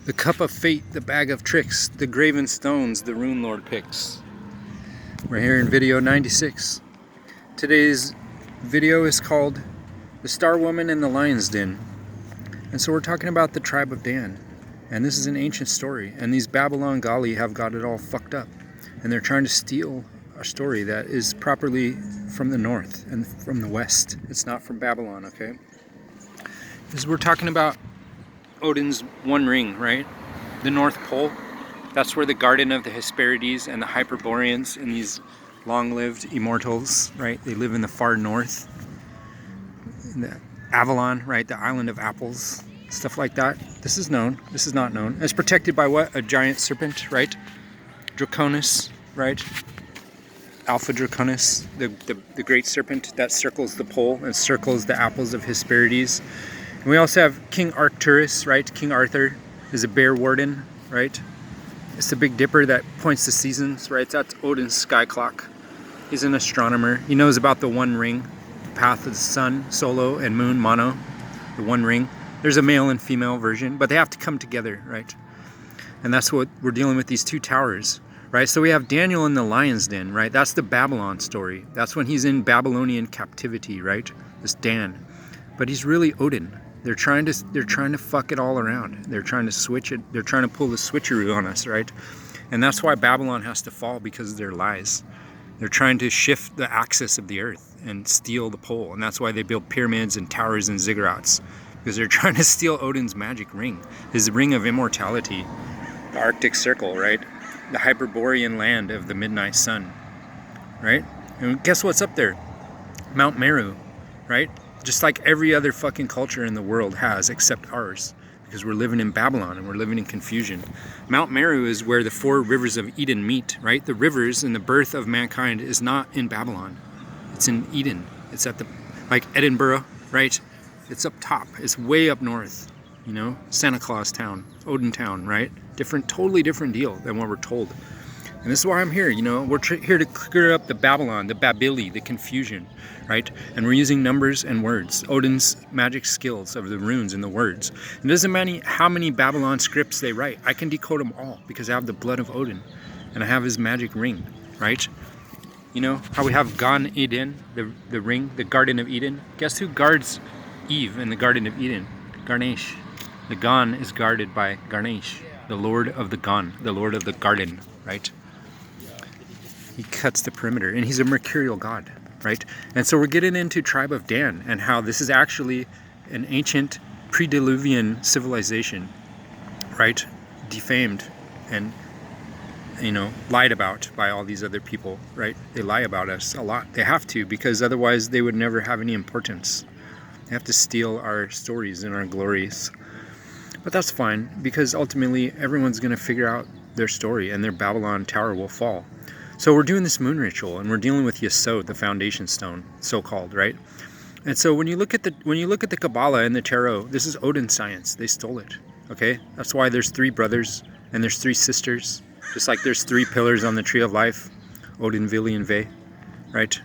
The cup of fate, the bag of tricks, the graven stones, the rune lord picks. We're here in video 96. Today's video is called The Star Woman and the Lion's Den. And so we're talking about the tribe of Dan. And this is an ancient story. And these Babylon Gali have got it all fucked up. And they're trying to steal a story that is properly from the north and from the west. It's not from Babylon, okay? Because we're talking about Odin's one ring, right? The North Pole. That's where the Garden of the Hesperides and the Hyperboreans and these long-lived immortals, right? They live in the far north. In the Avalon, right? The Island of Apples, stuff like that. This is known. This is not known. It's protected by what? A giant serpent, right? Draconis, right? Alpha Draconis, the great serpent that circles the pole and circles the apples of Hesperides. And we also have King Arcturus, right? King Arthur is a bear warden, right? It's the Big Dipper that points the seasons, right? That's Odin's sky clock. He's an astronomer. He knows about the One Ring, the path of the sun, solo, and moon, mono, the One Ring. There's a male and female version, but they have to come together, right? And that's what we're dealing with, these two towers, right? So we have Daniel in the lion's den, right? That's the Babylon story. That's when he's in Babylonian captivity, right? This Dan. But he's really Odin. They're trying to fuck it all around. They're trying to switch it. They're trying to pull the switcheroo on us, right? And that's why Babylon has to fall, because of their lies. They're trying to shift the axis of the earth and steal the pole. And that's why they build pyramids and towers and ziggurats, because they're trying to steal Odin's magic ring, his ring of immortality, the Arctic Circle, right? The Hyperborean land of the midnight sun, right? And guess what's up there? Mount Meru, right? Just like every other fucking culture in the world has, except ours, because we're living in Babylon and we're living in confusion. Mount Meru is where the four rivers of Eden meet, right? The rivers and the birth of mankind is not in Babylon. It's in Eden. It's at the, like Edinburgh, right? It's up top. It's way up north, you know? Santa Claus town, Odin town, right? Totally different deal than what we're told. And this is why I'm here, you know? We're here to clear up the Babylon, the Babili, the confusion, right? And we're using numbers and words, Odin's magic skills of the runes and the words. It doesn't matter how many Babylon scripts they write. I can decode them all because I have the blood of Odin and I have his magic ring, right? You know how we have Gan Eden, the ring, the Garden of Eden? Guess who guards Eve in the Garden of Eden? Ganesh. The Gan is guarded by Ganesh, the Lord of the Gan, the Lord of the Garden, right? He cuts the perimeter, and he's a mercurial god, right? And so we're getting into Tribe of Dan and how this is actually an ancient pre-Diluvian civilization, right? Defamed and, you know, lied about by all these other people, right? They lie about us a lot. They have to, because otherwise they would never have any importance. They have to steal our stories and our glories. But that's fine, because ultimately everyone's going to figure out their story and their Babylon tower will fall. So we're doing this moon ritual, and we're dealing with Yesod, the foundation stone, so-called, right? And so when you look at the Kabbalah and the Tarot, this is Odin science. They stole it. Okay, that's why there's 3 brothers and there's 3 sisters, just like there's 3 pillars on the tree of life, Odin, Vili, and Ve, right?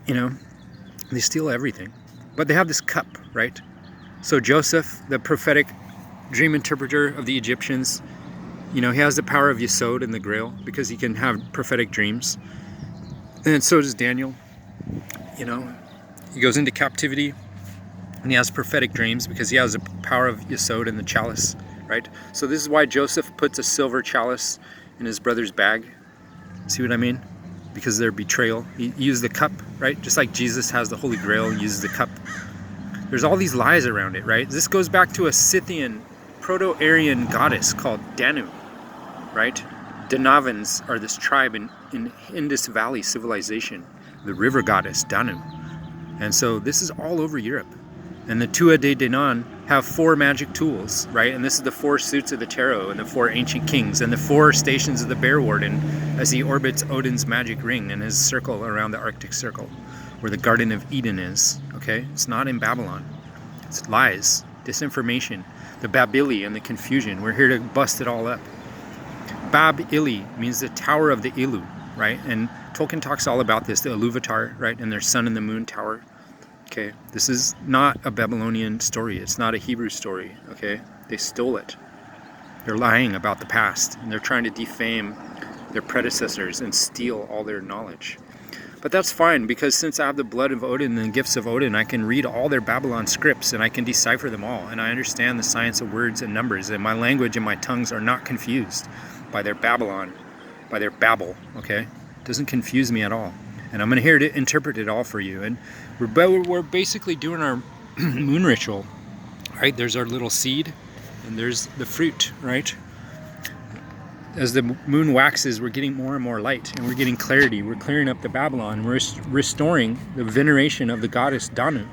You know, they steal everything, but they have this cup, right? So Joseph, the prophetic dream interpreter of the Egyptians, you know, he has the power of Yesod and the Grail because he can have prophetic dreams. And so does Daniel. You know, he goes into captivity and he has prophetic dreams because he has the power of Yesod and the chalice, right? So this is why Joseph puts a silver chalice in his brother's bag. See what I mean? Because of their betrayal. He used the cup, right? Just like Jesus has the Holy Grail, he uses the cup. There's all these lies around it, right? This goes back to a Scythian, Proto-Aryan goddess called Danu, right? Danavans are this tribe in Indus Valley civilization, the river goddess Danu. And so this is all over Europe. And the Tua de Danann have 4 magic tools, right? And this is the 4 suits of the tarot and the 4 ancient kings and the 4 stations of the Bear Warden as he orbits Odin's magic ring and his circle around the Arctic Circle, where the Garden of Eden is, okay? It's not in Babylon. It's lies, disinformation, the Babili and the confusion. We're here to bust it all up. Bab Ili means the Tower of the Ilu, right? And Tolkien talks all about this, the Iluvatar, right? And their sun and the moon tower. Okay, this is not a Babylonian story. It's not a Hebrew story, okay? They stole it. They're lying about the past, and they're trying to defame their predecessors and steal all their knowledge. But that's fine, because since I have the blood of Odin and the gifts of Odin, I can read all their Babylon scripts and I can decipher them all. And I understand the science of words and numbers, and my language and my tongues are not confused by their Babylon, by their babble, okay? It doesn't confuse me at all. And I'm here to interpret it all for you. And we're basically doing our moon ritual, right? There's our little seed and there's the fruit, right? As the moon waxes, we're getting more and more light, and we're getting clarity. We're clearing up the Babylon. We're restoring the veneration of the goddess Danu,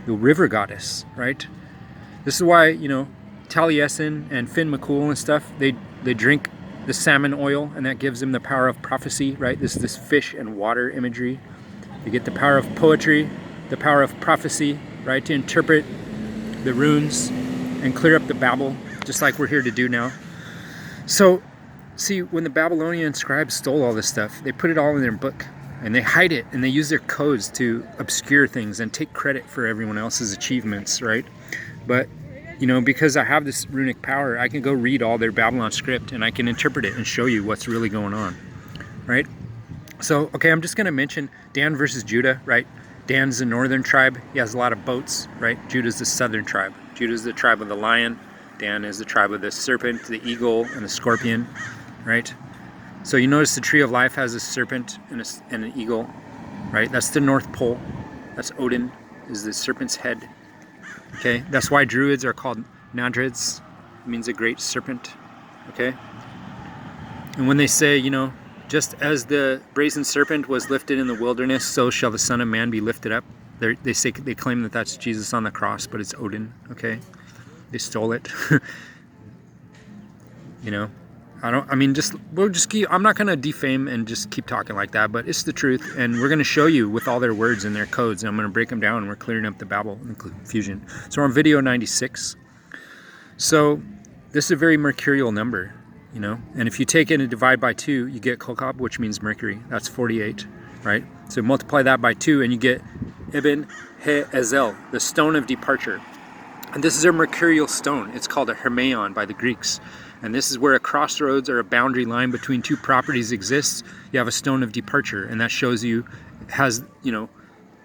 the river goddess, right? This is why, you know, Taliesin and Finn McCool and stuff, they drink the salmon oil, and that gives them the power of prophecy, right? This fish and water imagery. They get the power of poetry, the power of prophecy, right? To interpret the runes and clear up the babble, just like we're here to do now. So, see, when the Babylonian scribes stole all this stuff, they put it all in their book, and they hide it, and they use their codes to obscure things and take credit for everyone else's achievements, right? But, you know, because I have this runic power, I can go read all their Babylon script, and I can interpret it and show you what's really going on, right? So, okay, I'm just going to mention Dan versus Judah, right? Dan's the northern tribe. He has a lot of boats, right? Judah's the southern tribe. Judah's the tribe of the lion. Dan is the tribe of the serpent, the eagle, and the scorpion, right? So you notice the tree of life has a serpent and an eagle, right? That's the North Pole. That's Odin, is the serpent's head. Okay, that's why druids are called Nadrids. It means a great serpent, okay? And when they say, you know, just as the brazen serpent was lifted in the wilderness, so shall the Son of Man be lifted up. They claim that that's Jesus on the cross, but it's Odin, okay? They stole it. You know, I'm not going to defame and just keep talking like that, but it's the truth. And we're going to show you with all their words and their codes, and I'm going to break them down, and we're clearing up the babble and confusion. So we're on video 96. So this is a very mercurial number, you know, and if you take it and divide by 2, you get Kokab, which means Mercury. That's 48, right? So multiply that by 2 and you get Ibn He Ezel, the stone of departure. And this is a mercurial stone. It's called a Hermaion by the Greeks. And this is where a crossroads or a boundary line between two properties exists. You have a stone of departure, and that shows you has, you know,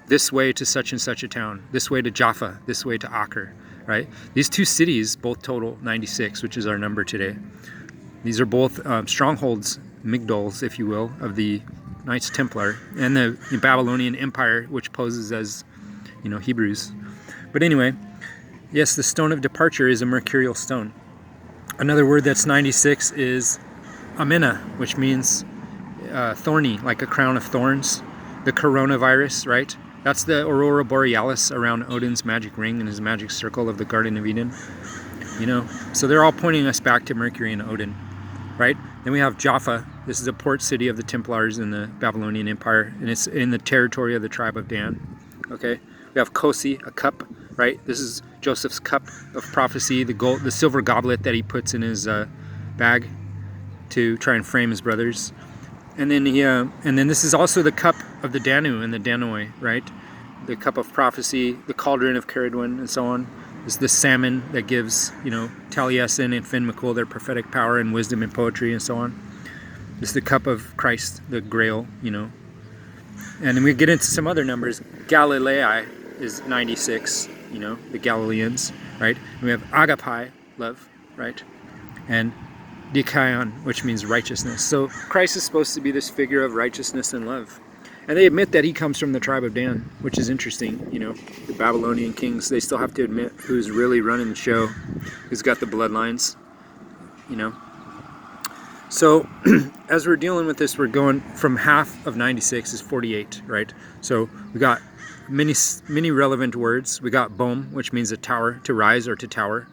this way to such and such a town, this way to Jaffa, this way to Acre, right? These two cities both total 96, which is our number today. These are both strongholds, migdols, if you will, of the Knights Templar and the Babylonian Empire, which poses as, you know, Hebrews. But anyway, yes, the stone of departure is a mercurial stone. Another word that's 96 is Amena, which means thorny, like a crown of thorns. The coronavirus, right? That's the aurora borealis around Odin's magic ring and his magic circle of the Garden of Eden. You know, so they're all pointing us back to Mercury and Odin, right? Then we have Jaffa. This is a port city of the Templars in the Babylonian Empire, and it's in the territory of the tribe of Dan. Okay, we have Kosi, a cup, right? This is Joseph's cup of prophecy, the silver goblet that he puts in his bag to try and frame his brothers. And then this is also the cup of the Danu and the Danoi, right? The cup of prophecy, the cauldron of Caridwen, and so on. This is the salmon that gives, you know, Taliesin and Finn McCool their prophetic power and wisdom and poetry and so on. This is the cup of Christ, the Grail, you know. And then we get into some other numbers. Galilei is 96, you know, the Galileans, right? And we have Agapai, love, right? And Dikaion, which means righteousness. So Christ is supposed to be this figure of righteousness and love. And they admit that he comes from the tribe of Dan, which is interesting, you know. The Babylonian kings, they still have to admit who's really running the show, who's got the bloodlines, you know. So as we're dealing with this, we're going from half of 96 is 48, right? So we got many relevant words. We got bom, which means a tower, to rise or to tower.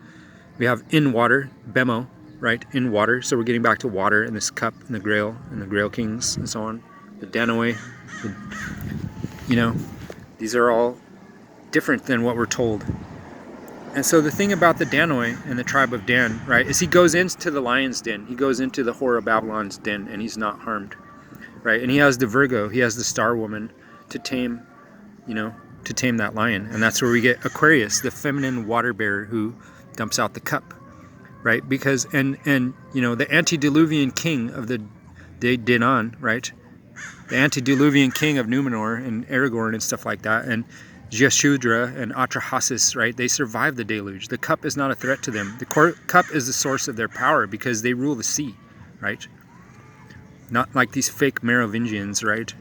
We have in water, bemo, right? In water. So we're getting back to water and this cup and the Grail kings and so on. The Danoi, you know, these are all different than what we're told. And so the thing about the Danoi and the tribe of Dan, right, is he goes into the lion's den. He goes into the whore of Babylon's den, and he's not harmed, right? And he has the Virgo, he has the star woman to tame, you know, to tame that lion. And that's where we get Aquarius, the feminine water bearer who dumps out the cup, right? Because and you know, the antediluvian king of the Danann, right? The antediluvian king of Numenor and Aragorn and stuff like that, and Jeshudra and Atrahasis, right? They survived the deluge. The cup is not a threat to them. The cup is the source of their power because they rule the sea, right? Not like these fake Merovingians, right?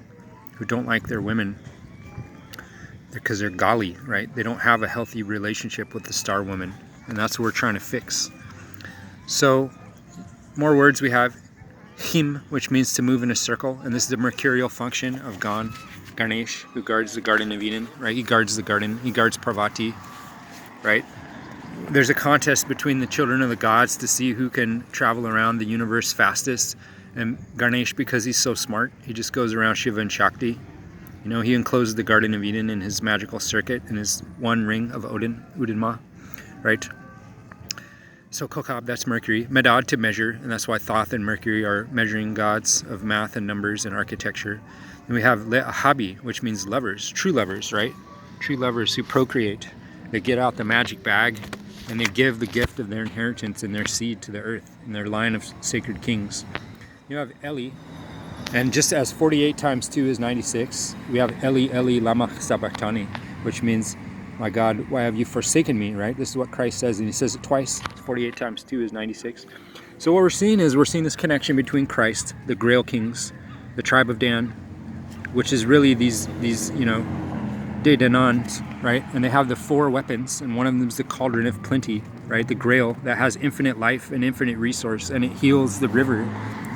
Who don't like their women because they're Gali, right? They don't have a healthy relationship with the Star Woman, and that's what we're trying to fix. So, more words we have. Him, which means to move in a circle, and this is the mercurial function of Ganesh, who guards the Garden of Eden, right? He guards the garden, he guards Parvati, right? There's a contest between the children of the gods to see who can travel around the universe fastest, and Ganesh, because he's so smart, he just goes around Shiva and Shakti. You know, he encloses the Garden of Eden in his magical circuit, in his one ring of Odin, Udinma, right? So Kokab, that's Mercury. Medad, to measure, and that's why Thoth and Mercury are measuring gods of math and numbers and architecture. And we have Le'ahabi, which means lovers, true lovers, right? True lovers who procreate. They get out the magic bag and they give the gift of their inheritance and their seed to the earth in their line of sacred kings. You have Eli, and just as 48 times 2 is 96, we have Eli, Eli, lama sabachthani, which means, my God, why have you forsaken me, right? This is what Christ says, and he says it twice. 48 times 2 is 96. So what we're seeing this connection between Christ, the Grail Kings, the tribe of Dan, which is really these you know, De Danans, right? And they have the 4 weapons, and one of them is the Cauldron of Plenty, right? The Grail that has infinite life and infinite resource, and it heals the river,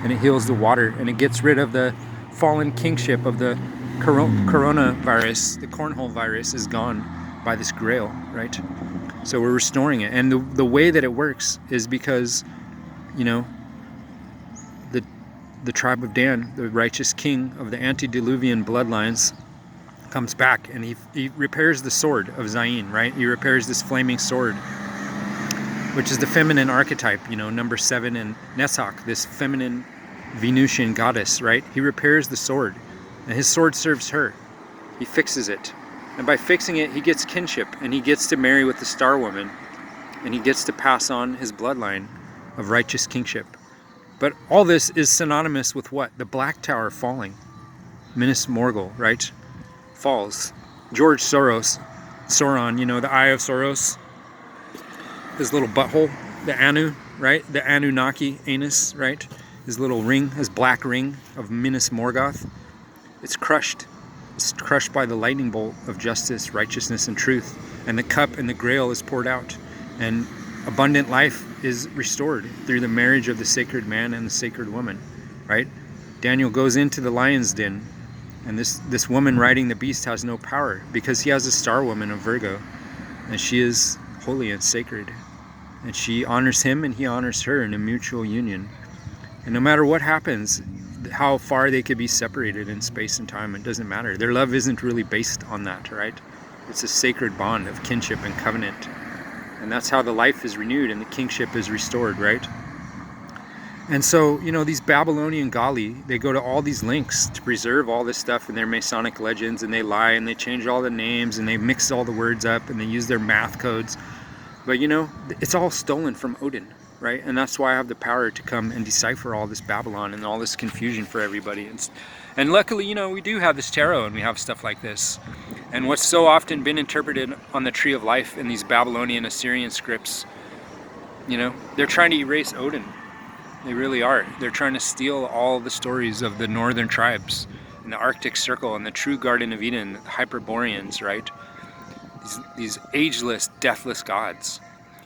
and it heals the water, and it gets rid of the fallen kingship of the coronavirus. The cornhole virus is gone by this Grail, right? So we're restoring it, and the way that it works is because, you know, the tribe of Dan, the righteous king of the antediluvian bloodlines, comes back and he repairs the sword of Zayn, right? He repairs this flaming sword, which is the feminine archetype, you know, number 7 in Nesak, this feminine Venusian goddess, right? He repairs the sword, and his sword serves her. He fixes it. And by fixing it, he gets kinship, and he gets to marry with the Star Woman, and he gets to pass on his bloodline of righteous kingship. But all this is synonymous with what? The Black Tower falling. Minas Morgul, right? Falls. George Sauron, you know, the Eye of Soros, his little butthole, the Anu, right? The Anunnaki anus, right? His little ring, his black ring of Minas Morgoth. It's crushed. It's crushed by the lightning bolt of justice, righteousness, and truth. And the cup and the Grail is poured out. And abundant life is restored through the marriage of the sacred man and the sacred woman, right? Daniel goes into the lion's den, and this woman riding the beast has no power because he has a Star Woman of Virgo, and she is holy and sacred. And she honors him and he honors her in a mutual union. And no matter what happens, how far they could be separated in space and time, it doesn't matter. Their love isn't really based on that, right? It's a sacred bond of kinship and covenant. And that's how the life is renewed and the kingship is restored, right? And so, you know, these Babylonian Gali, they go to all these lengths to preserve all this stuff in their Masonic legends, and they lie and they change all the names and they mix all the words up and they use their math codes. But, you know, it's all stolen from Odin, right? And that's why I have the power to come and decipher all this Babylon and all this confusion for everybody. And luckily, you know, we do have this tarot and we have stuff like this. And what's so often been interpreted on the Tree of Life in these Babylonian Assyrian scripts, you know, they're trying to erase Odin. They really are. They're trying to steal all the stories of the northern tribes and the Arctic Circle and the true Garden of Eden, the Hyperboreans, right? These ageless, deathless gods.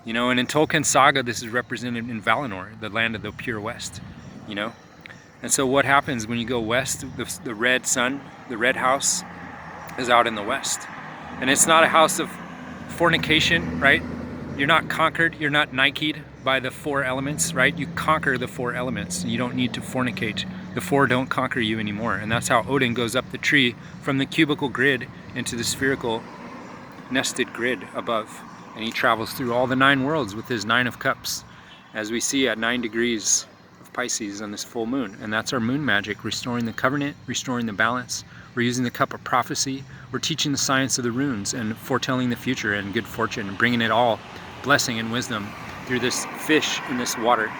You know, and in Tolkien's saga, this is represented in Valinor, the land of the pure west, you know? And so what happens when you go west, the red sun, the red house is out in the west. And it's not a house of fornication, right? You're not conquered, you're not Nike'd by the 4 elements, right? You conquer the 4 elements. You don't need to fornicate. The 4 don't conquer you anymore. And that's how Odin goes up the tree from the cubical grid into the spherical nested grid above. And he travels through all the 9 worlds with his 9 of cups, as we see at 9 degrees of Pisces on this full moon. And that's our moon magic, restoring the covenant, restoring the balance. We're using the cup of prophecy. We're teaching the science of the runes and foretelling the future and good fortune and bringing it all, blessing and wisdom through this fish in this water.